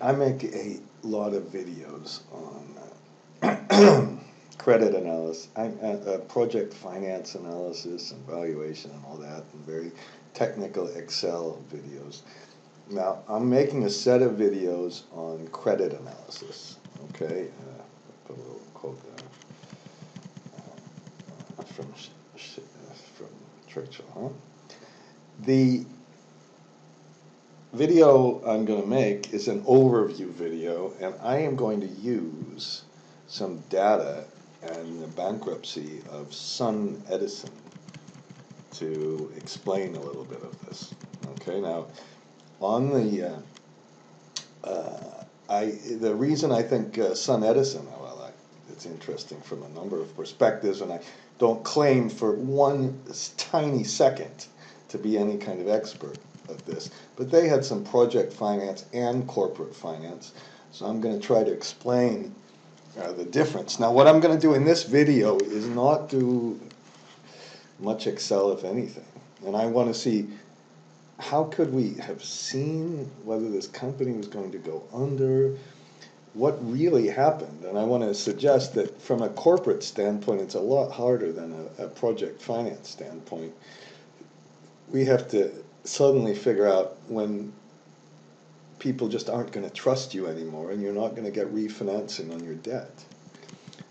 I make a lot of videos on credit analysis, project finance analysis and valuation and all that, and very technical Excel videos. Now, I'm making a set of videos on credit analysis, okay? Put a little quote there from Churchill, huh? The video I'm going to make is an overview video, and I am going to use some data and the bankruptcy of son Edison to explain a little bit of this. Okay, now on the the reason I think son Edison, it's interesting from a number of perspectives, and I don't claim for one tiny second to be any kind of expert of this, but they had some project finance and corporate finance, so I'm going to try to explain the difference. Now, what I'm going to do in this video is not do much Excel, if anything, and I want to see how could we have seen whether this company was going to go under, what really happened. And I want to suggest that from a corporate standpoint, it's a lot harder than a project finance standpoint. We have to suddenly figure out when people just aren't going to trust you anymore and you're not going to get refinancing on your debt.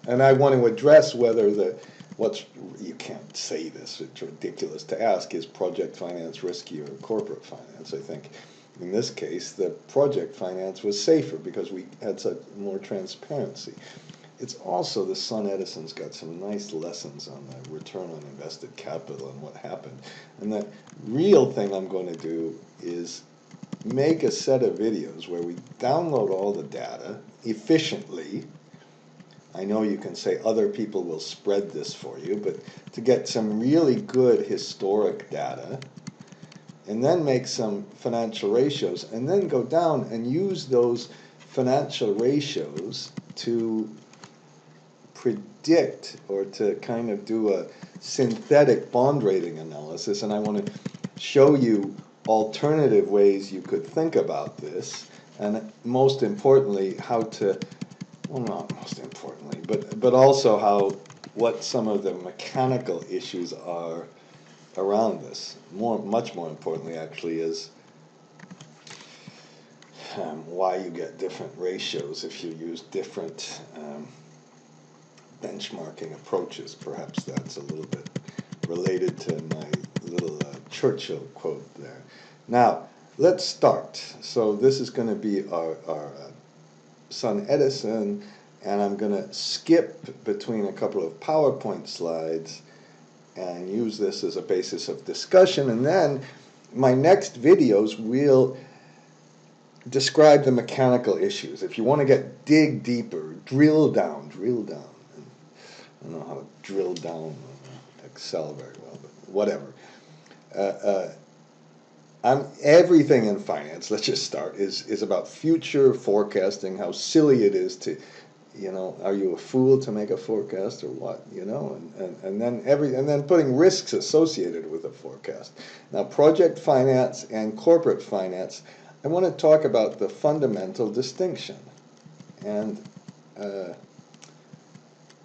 And I want to address whether you can't say this, it's ridiculous to ask, is project finance risky or corporate finance? I think in this case the project finance was safer because we had such more transparency. It's also the son Edison's got some nice lessons on the return on invested capital and what happened. And the real thing I'm going to do is make a set of videos where we download all the data efficiently. I know you can say other people will spread this for you, but to get some really good historic data, and then make some financial ratios, and then go down and use those financial ratios to predict or to kind of do a synthetic bond rating analysis. And I want to show you alternative ways you could think about this, and most importantly, how to, well, not most importantly, but also what some of the mechanical issues are around this. Much more importantly, actually, is why you get different ratios if you use different benchmarking approaches. Perhaps that's a little bit related to my little Churchill quote there. Now, let's start. So this is going to be our son Edison, and I'm going to skip between a couple of PowerPoint slides and use this as a basis of discussion, and then my next videos will describe the mechanical issues. If you want to dig deeper, drill down. I don't know how to drill down Excel very well, but whatever. Everything in finance, let's just start, is about future forecasting, how silly it is to, are you a fool to make a forecast or what, and then putting risks associated with a forecast. Now, project finance and corporate finance, I want to talk about the fundamental distinction. And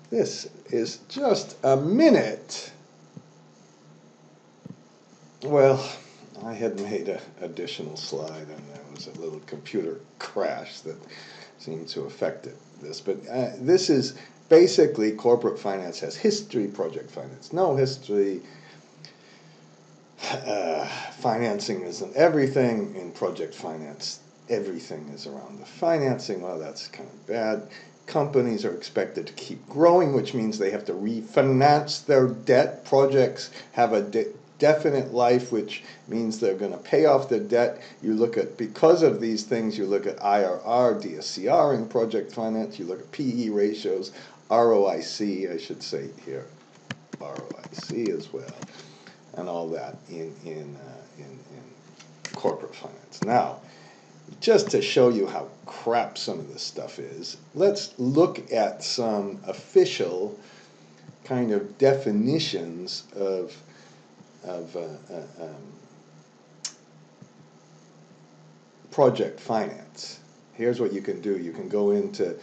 this is just a minute. Well, I had made an additional slide, and there was a little computer crash that seemed to affect this. But this is basically corporate finance has history, project finance no history. Financing isn't everything. In project finance, everything is around the financing. Well, that's kind of bad. Companies are expected to keep growing, which means they have to refinance their debt. Projects have a definite life, which means they're going to pay off their debt. Because of these things, you look at IRR, DSCR in project finance, you look at PE ratios, ROIC, I should say here, ROIC as well, and all that in corporate finance. Now, just to show you how crap some of this stuff is, let's look at some official kind of definitions of project finance. here's what you can do. You can go into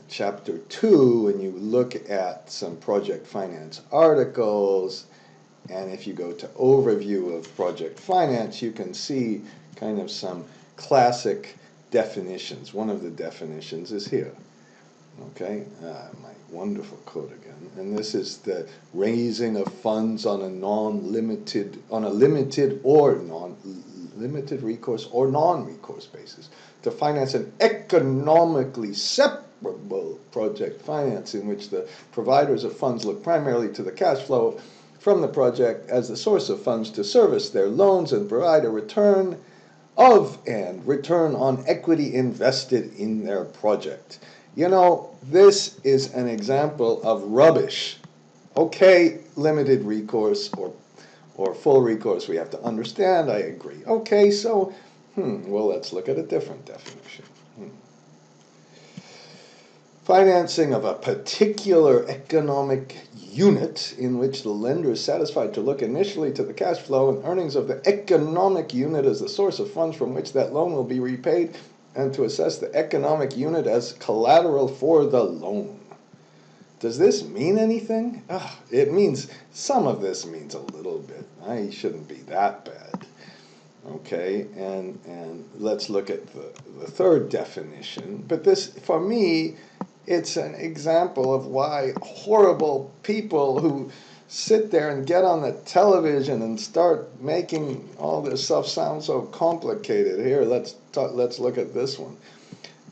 chapter 2 and you look at some project finance articles, and if you go to overview of project finance, you can see kind of some classic definitions. One of the definitions is here. Okay, my wonderful quote again. And this is the raising of funds on a limited recourse or non-recourse basis to finance an economically separable project finance in which the providers of funds look primarily to the cash flow from the project as the source of funds to service their loans and provide a return on equity invested in their project. You know, this is an example of rubbish. Okay, limited recourse or full recourse, we have to understand, I agree. Okay, so, well, let's look at a different definition. Financing of a particular economic unit in which the lender is satisfied to look initially to the cash flow and earnings of the economic unit as the source of funds from which that loan will be repaid, and to assess the economic unit as collateral for the loan. Does this mean anything? It means, some of this means a little bit. I shouldn't be that bad. Okay, and let's look at the third definition. But this, for me, it's an example of why horrible people who sit there and get on the television and start making all this stuff sound so complicated. Here, let's look at this one.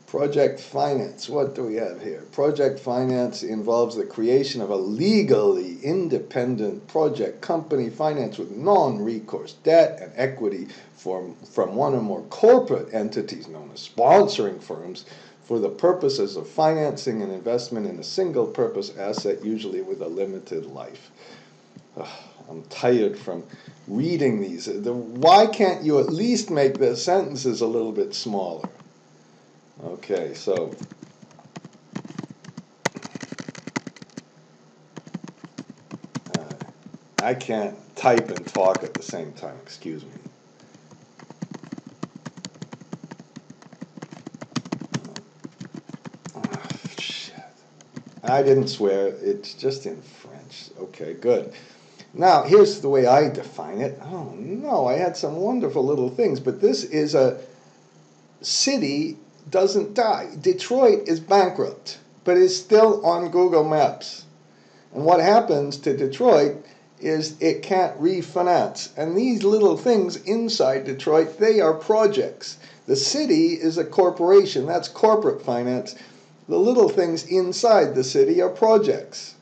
Project finance. What do we have here? Project finance involves the creation of a legally independent project company financed with non-recourse debt and equity from one or more corporate entities known as sponsoring firms for the purposes of financing an investment in a single-purpose asset, usually with a limited life. I'm tired from reading these. Why can't you at least make the sentences a little bit smaller? Okay, so I can't type and talk at the same time, excuse me. Shit. I didn't swear, it's just in French. Okay, good. Now, here's the way I define it. Oh no, I had some wonderful little things, but this is a city doesn't die. Detroit is bankrupt, but is still on Google Maps. And what happens to Detroit is it can't refinance. And these little things inside Detroit, they are projects. The city is a corporation, that's corporate finance. The little things inside the city are projects.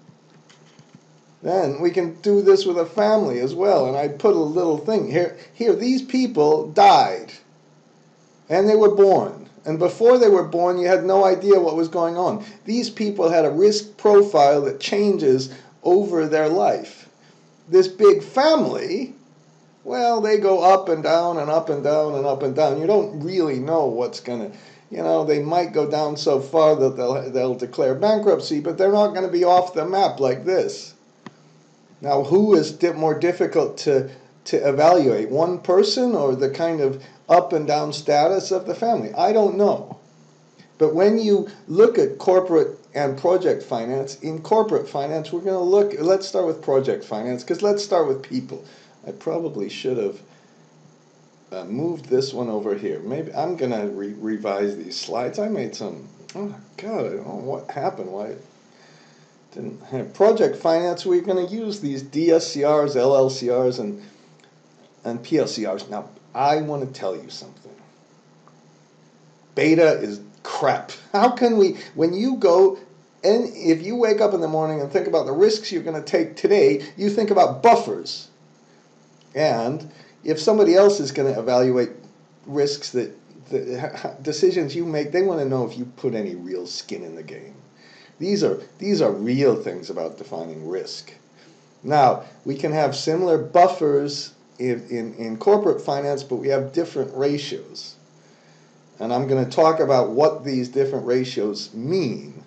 Then we can do this with a family as well. And I put a little thing here. Here, these people died. And they were born. And before they were born, you had no idea what was going on. These people had a risk profile that changes over their life. This big family, well, they go up and down and up and down and up and down. You don't really know what's going to, they might go down so far that they'll declare bankruptcy, but they're not going to be off the map like this. Now, who is more difficult to evaluate, one person or the kind of up and down status of the family? I don't know. But when you look at corporate and project finance, in corporate finance, we're going to let's start with project finance, because let's start with people. I probably should have moved this one over here. Maybe I'm going to revise these slides. I made some, oh God, I don't know what happened, why it didn't have project finance. We're going to use these DSCRs, LLCRs, and PLCRs. Now, I want to tell you something. Beta is crap. How can we, when you go, and if you wake up in the morning and think about the risks you're going to take today, you think about buffers. And if somebody else is going to evaluate risks, that the decisions you make, they want to know if you put any real skin in the game. These are real things about defining risk. Now, we can have similar buffers in corporate finance, but we have different ratios. And I'm going to talk about what these different ratios mean.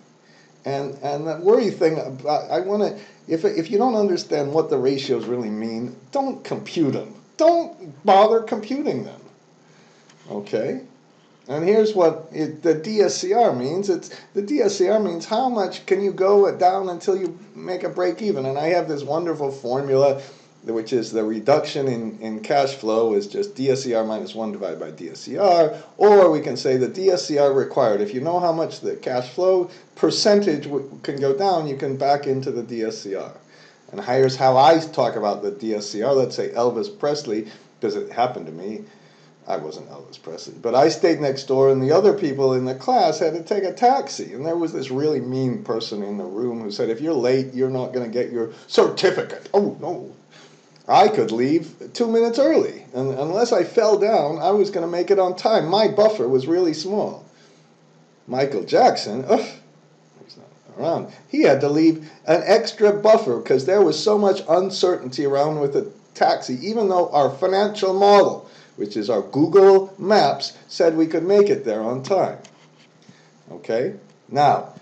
And the worry thing, I want to, if you don't understand what the ratios really mean, don't compute them. Don't bother computing them. Okay? And here's what the DSCR means. The DSCR means how much can you go down until you make a break even. And I have this wonderful formula, which is the reduction in cash flow is just DSCR minus 1 divided by DSCR. Or we can say the DSCR required. If you know how much the cash flow percentage can go down, you can back into the DSCR. And here's how I talk about the DSCR. Let's say Elvis Presley, because it happened to me. I wasn't Elvis Presley, but I stayed next door, and the other people in the class had to take a taxi. And there was this really mean person in the room who said, if you're late, you're not going to get your certificate. Oh, no. I could leave 2 minutes early, and unless I fell down, I was going to make it on time. My buffer was really small. Michael Jackson, he's not around. He had to leave an extra buffer because there was so much uncertainty around with the taxi, even though our financial model, which is our Google Maps, said we could make it there on time. Okay? Now,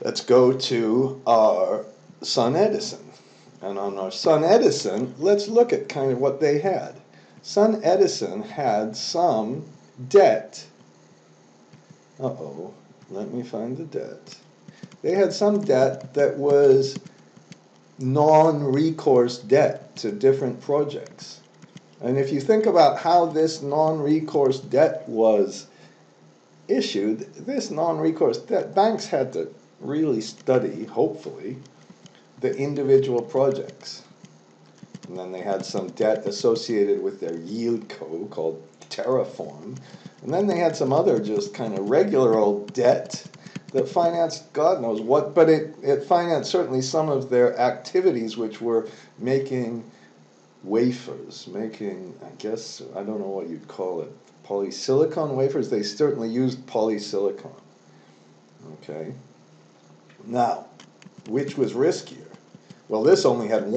let's go to our son Edison. And on our son Edison, let's look at kind of what they had. Son Edison had some debt. Let me find the debt. They had some debt that was non-recourse debt to different projects. And if you think about how this non-recourse debt was issued, this non-recourse debt, banks had to really study, hopefully, the individual projects. And then they had some debt associated with their yield co called Terraform. And then they had some other just kind of regular old debt that financed God knows what, but it financed certainly some of their activities, which were making wafers, making, I guess, I don't know what you'd call it, polysilicon wafers. They certainly used polysilicon. Okay. Now, which was riskier? Well, this only had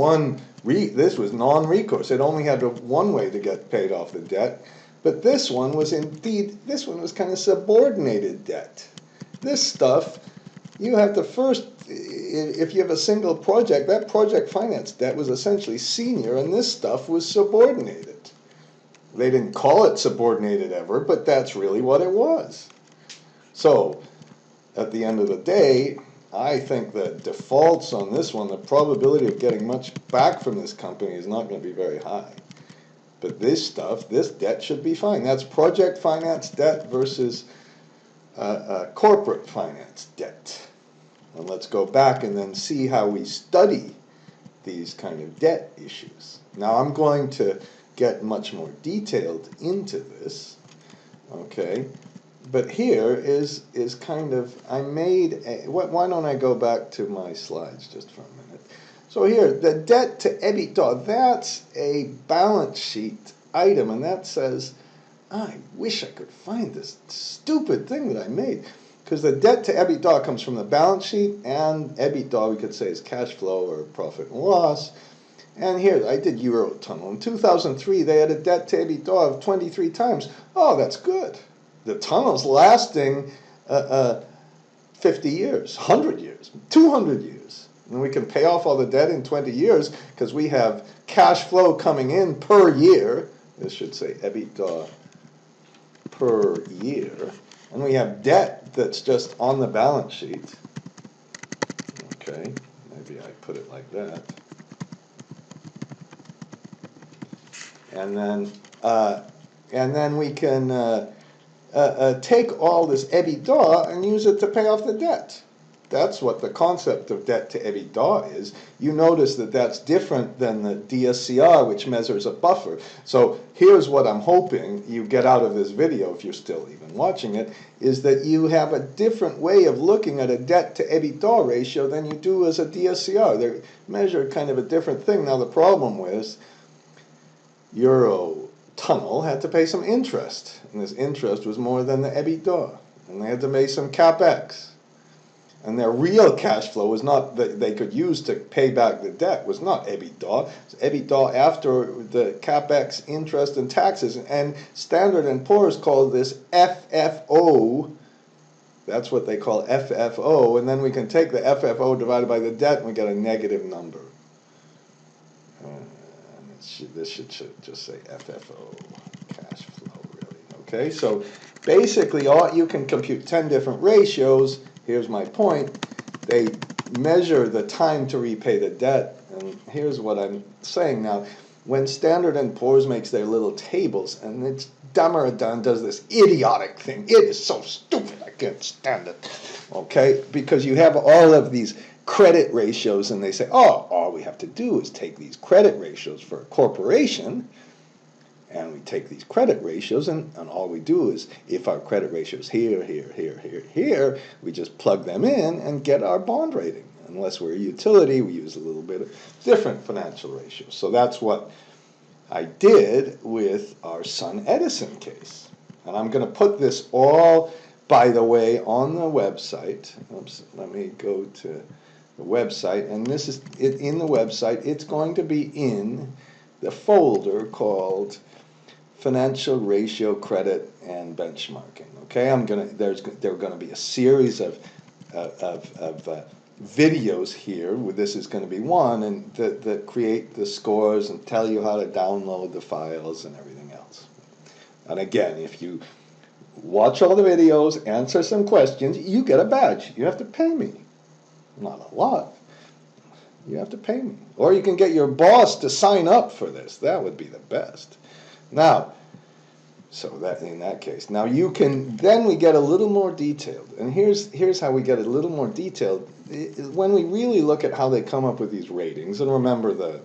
this was non-recourse. It only had one way to get paid off the debt. But this one was kind of subordinated debt. This stuff, you have to first, if you have a single project, that project finance debt was essentially senior, and this stuff was subordinated. They didn't call it subordinated ever, but that's really what it was. So, at the end of the day, I think that defaults on this one, the probability of getting much back from this company is not going to be very high. But this stuff, this debt should be fine. That's project finance debt versus corporate finance debt. And let's go back and then see how we study these kind of debt issues. Now I'm going to get much more detailed into this, okay? But here is kind of, why don't I go back to my slides just for a minute. So here, the debt to EBITDA, that's a balance sheet item, and that says, I wish I could find this stupid thing that I made. Because the debt to EBITDA comes from the balance sheet, and EBITDA, we could say, is cash flow or profit and loss. And here, I did Eurotunnel. In 2003, they had a debt to EBITDA of 23 times. Oh, that's good. The tunnel's lasting 50 years, 100 years, 200 years. And we can pay off all the debt in 20 years because we have cash flow coming in per year. This should say EBITDA per year. And we have debt that's just on the balance sheet. Okay, maybe I put it like that. And then we can take all this EBITDA and use it to pay off the debt. That's what the concept of debt to EBITDA is. You notice that that's different than the DSCR, which measures a buffer. So here's what I'm hoping you get out of this video, if you're still even watching it, is that you have a different way of looking at a debt to EBITDA ratio than you do as a DSCR. They measure kind of a different thing. Now the problem was Eurotunnel had to pay some interest, and this interest was more than the EBITDA, and they had to pay some CapEx. And their real cash flow was not that they could use to pay back the debt, was not EBITDA. It's EBITDA after the CapEx, interest, and taxes. And Standard & Poor's called this FFO. That's what they call FFO. And then we can take the FFO divided by the debt, and we get a negative number. This should just say FFO, cash flow, really. Okay, so basically you can compute 10 different ratios. Here's my point. They measure the time to repay the debt, and here's what I'm saying now. When Standard & Poor's makes their little tables, and it's Damaradon does this idiotic thing. It is so stupid, I can't stand it. Okay, because you have all of these credit ratios, and they say, oh, all we have to do is take these credit ratios for a corporation, and we take these credit ratios, and all we do is, if our credit ratio is here, here, we just plug them in and get our bond rating. Unless we're a utility, we use a little bit of different financial ratios. So that's what I did with our Son Edison case. And I'm going to put this all, by the way, on the website. Oops, let me go to the website. And this is it in the website. It's going to be in the folder called Financial Ratio Credit and Benchmarking. Okay, there are going to be a series of videos here. This is going to be one, and that create the scores and tell you how to download the files and everything else. And again, if you watch all the videos, answer some questions, you get a badge. You have to pay me. Not a lot. You have to pay me. Or you can get your boss to sign up for this. That would be the best. Now, so that in that case, now you can, then we get a little more detailed. And here's how we get a little more detailed. When we really look at how they come up with these ratings, and remember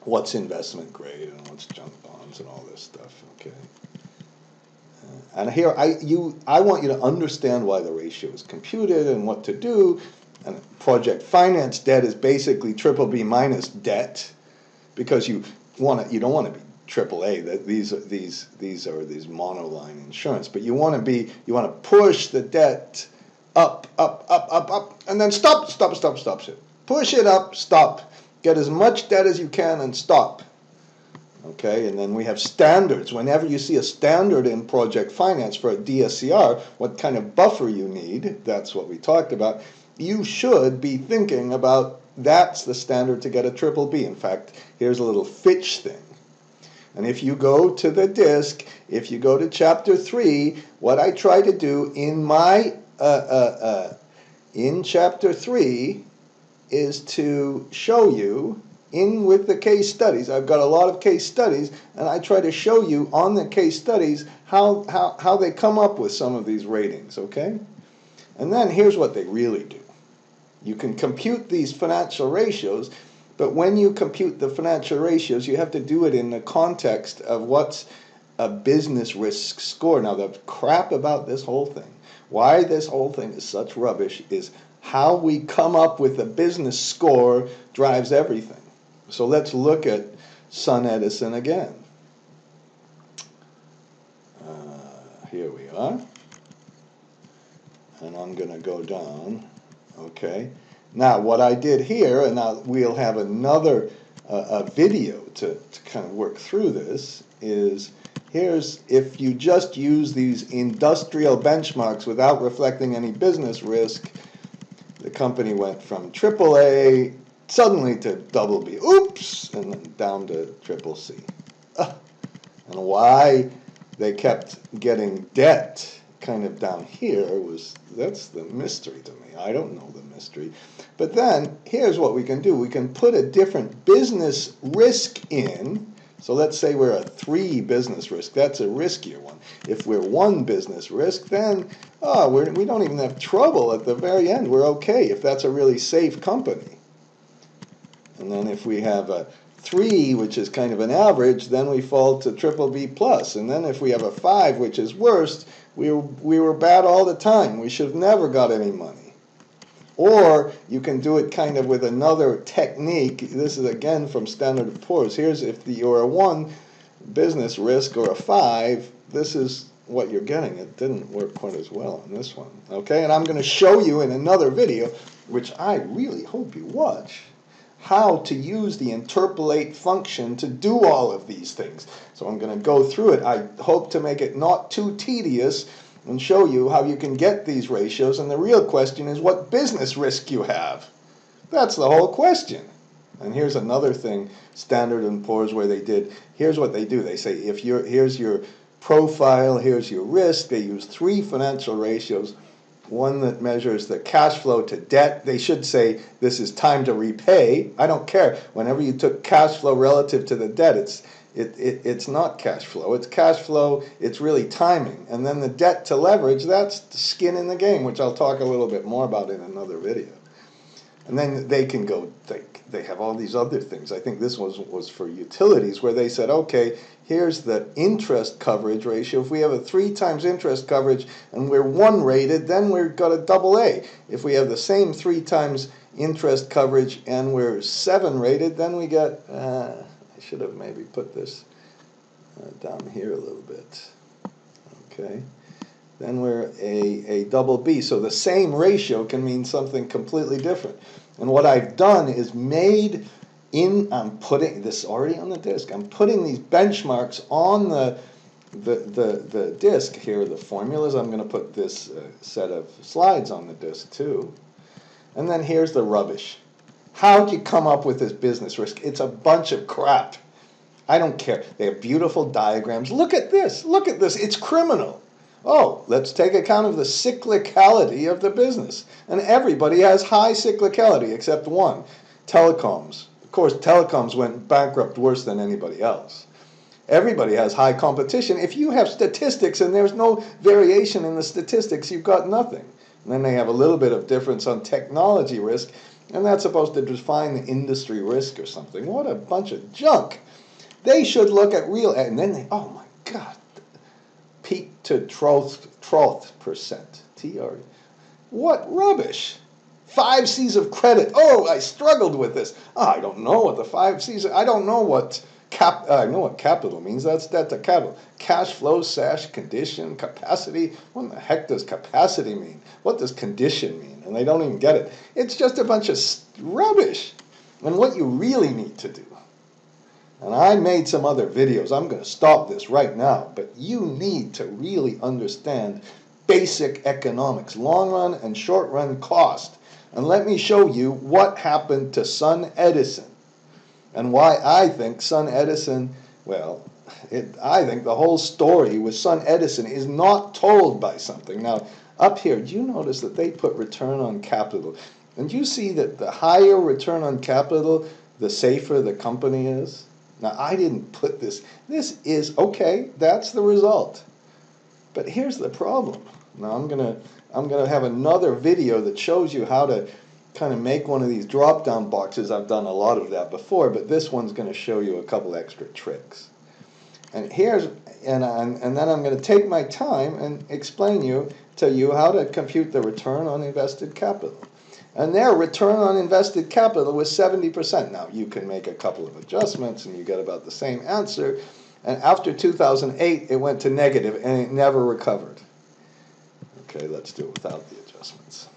what's investment grade and what's junk bonds and all this stuff, okay? And here, I want you to understand why the ratio is computed and what to do. And project finance debt is basically triple B minus debt, because you don't want to be triple A. That these are these monoline insurance, but you want to push the debt up, and then stop. Push it up, stop. Get as much debt as you can and stop. Okay, and then we have standards. Whenever you see a standard in project finance for a DSCR, what kind of buffer you need, that's what we talked about. You should be thinking about that's the standard to get a triple B. In fact, here's a little Fitch thing. And if you go to the disc, if you go to chapter 3, what I try to do in my in chapter 3 is to show you with the case studies. I've got a lot of case studies, and I try to show you on the case studies how they come up with some of these ratings, okay? And then here's what they really do. You can compute these financial ratios, but when you compute the financial ratios, you have to do it in the context of what's a business risk score. Now, the crap about this whole thing, why this whole thing is such rubbish, is how we come up with a business score drives everything. So let's look at Son Edison again. Here we are. And I'm going to go down. Okay. Now, what I did here, and now we'll have another video to kind of work through this, is if you just use these industrial benchmarks without reflecting any business risk, the company went from AAA suddenly to double B. Oops! And then down to triple C. And why they kept getting debt kind of down here that's the mystery to me. I don't know the mystery. But then here's what we can do. We can put a different business risk in. So let's say we're a 3 business risk. That's a riskier one. If we're 1 business risk, then we don't even have trouble at the very end. We're okay if that's a really safe company. And then if we have a 3, which is kind of an average, then we fall to triple B plus. And then if we have a 5, which is worst, we were bad all the time. We should have never got any money. Or you can do it kind of with another technique. This is again from Standard & Poor's. Here's if you're a 1 business risk or a 5, this is what you're getting. It didn't work quite as well on this one. Okay, and I'm going to show you in another video, which I really hope you watch, how to use the interpolate function to do all of these things. So I'm going to go through it. I hope to make it not too tedious and show you how you can get these ratios. And the real question is what business risk you have. That's the whole question. And here's another thing, Standard & Poor's, where here's what they do. They say, here's your profile, here's your risk. They use 3 financial ratios. One that measures the cash flow to debt. They should say this is time to repay. I don't care. Whenever you took cash flow relative to the debt, it's not cash flow. It's cash flow. It's really timing. And then the debt to leverage, that's the skin in the game, which I'll talk a little bit more about in another video. And then they can go, they have all these other things. I think this was for utilities, where they said, okay, here's the interest coverage ratio. If we have a 3 times interest coverage and we're 1 rated, then we've got a AA. If we have the same 3 times interest coverage and we're 7 rated, then we get, I should have maybe put this down here a little bit. Okay. Then we're a BB. So the same ratio can mean something completely different. And what I've done is I'm putting this already on the disk. I'm putting these benchmarks on the disk here, the formulas. I'm going to put this set of slides on the disk too. And then here's the rubbish. How'd you come up with this business risk? It's a bunch of crap. I don't care. They have beautiful diagrams. Look at this. Look at this. It's criminal. Oh, let's take account of the cyclicality of the business. And everybody has high cyclicality except one, telecoms. Of course, telecoms went bankrupt worse than anybody else. Everybody has high competition. If you have statistics and there's no variation in the statistics, you've got nothing. And then they have a little bit of difference on technology risk, and that's supposed to define the industry risk or something. What a bunch of junk. They should look at real, and then they, oh my God, peak to trough percent, TR. What rubbish. 5 C's of credit. Oh, I struggled with this. Oh, I don't know what the 5 C's are. I don't know what I know what capital means. That's debt to capital. Cash flow, condition, capacity. What in the heck does capacity mean? What does condition mean? And they don't even get it. It's just a bunch of rubbish. And what you really need to do, and I made some other videos. I'm going to stop this right now. But you need to really understand basic economics, long run and short run cost. And let me show you what happened to son Edison and why I think son Edison, well, I think the whole story with son Edison is not told by something. Now, up here, do you notice that they put return on capital? And you see that the higher return on capital, the safer the company is? Now, I didn't put this. This is, okay, that's the result. But here's the problem. Now, I'm gonna have another video that shows you how to kind of make one of these drop-down boxes. I've done a lot of that before, but this one's going to show you a couple extra tricks. And here's, and then I'm going to take my time and explain to you how to compute the return on invested capital. And their return on invested capital was 70%. Now, you can make a couple of adjustments and you get about the same answer. And after 2008, it went to negative and it never recovered. Okay, let's do it without the adjustments.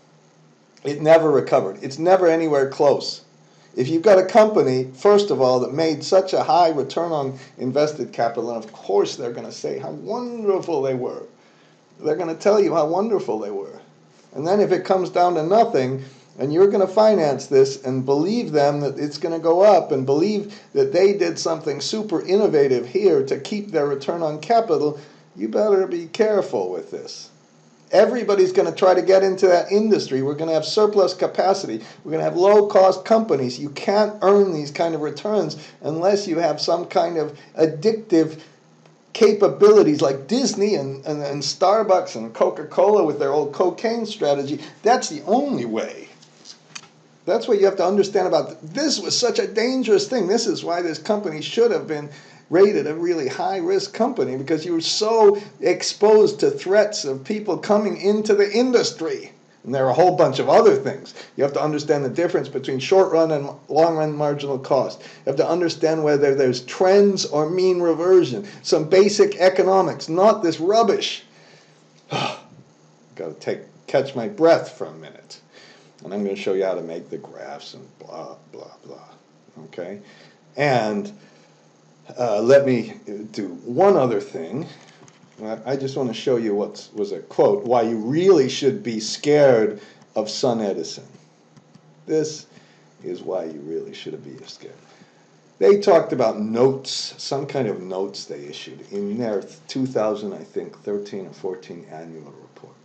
It never recovered. It's never anywhere close. If you've got a company, first of all, that made such a high return on invested capital, and of course they're going to say how wonderful they were. They're going to tell you how wonderful they were. And then if it comes down to nothing, and you're going to finance this and believe them that it's going to go up and believe that they did something super innovative here to keep their return on capital, you better be careful with this. Everybody's going to try to get into that industry. We're going to have surplus capacity. We're going to have low-cost companies. You can't earn these kind of returns unless you have some kind of addictive capabilities like Disney and Starbucks and Coca-Cola with their old cocaine strategy. That's the only way. That's what you have to understand about this. Was such a dangerous thing. This is why this company should have been rated a really high-risk company, because you were so exposed to threats of people coming into the industry. And there are a whole bunch of other things. You have to understand the difference between short-run and long-run marginal cost. You have to understand whether there's trends or mean reversion. Some basic economics, not this rubbish. Got to catch my breath for a minute. And I'm going to show you how to make the graphs and blah, blah, blah. Okay? And let me do one other thing. I just want to show you what was a quote, why you really should be scared of son Edison. This is why you really should be scared. They talked about notes, some kind of notes they issued in their 2000, I think, 13 or 14 annual report.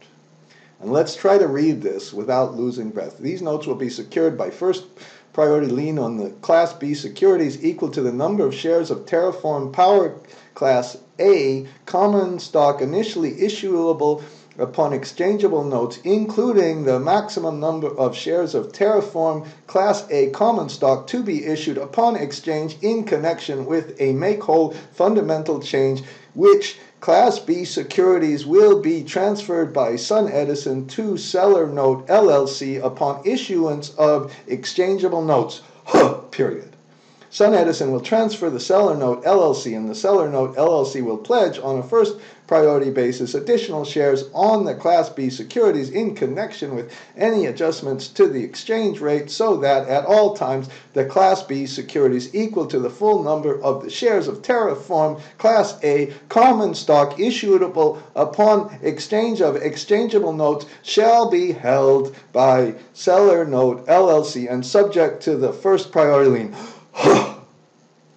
And let's try to read this without losing breath. These notes will be secured by first priority lien on the Class B securities equal to the number of shares of Terraform Power Class A common stock initially issuable upon exchangeable notes, including the maximum number of shares of Terraform Class A common stock to be issued upon exchange in connection with a make-whole fundamental change, which Class B securities will be transferred by Sun Edison to Seller Note LLC upon issuance of exchangeable notes. Period. Sun Edison will transfer the Seller Note LLC, and the Seller Note LLC will pledge on a first priority basis additional shares on the Class B securities in connection with any adjustments to the exchange rate, so that at all times the Class B securities equal to the full number of the shares of Terraform Class A common stock issuable upon exchange of exchangeable notes shall be held by Seller Note LLC and subject to the first priority lien.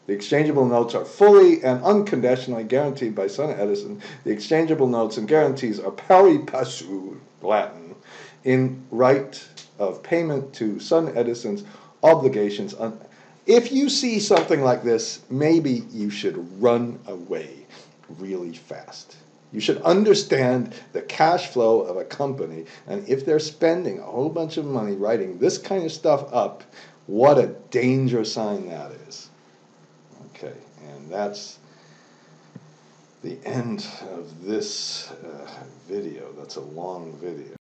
The exchangeable notes are fully and unconditionally guaranteed by Sun Edison. The exchangeable notes and guarantees are pari passu, Latin, in right of payment to Sun Edison's obligations. If you see something like this, maybe you should run away really fast. You should understand the cash flow of a company, and if they're spending a whole bunch of money writing this kind of stuff up, what a danger sign that is. Okay, and that's the end of this video. That's a long video.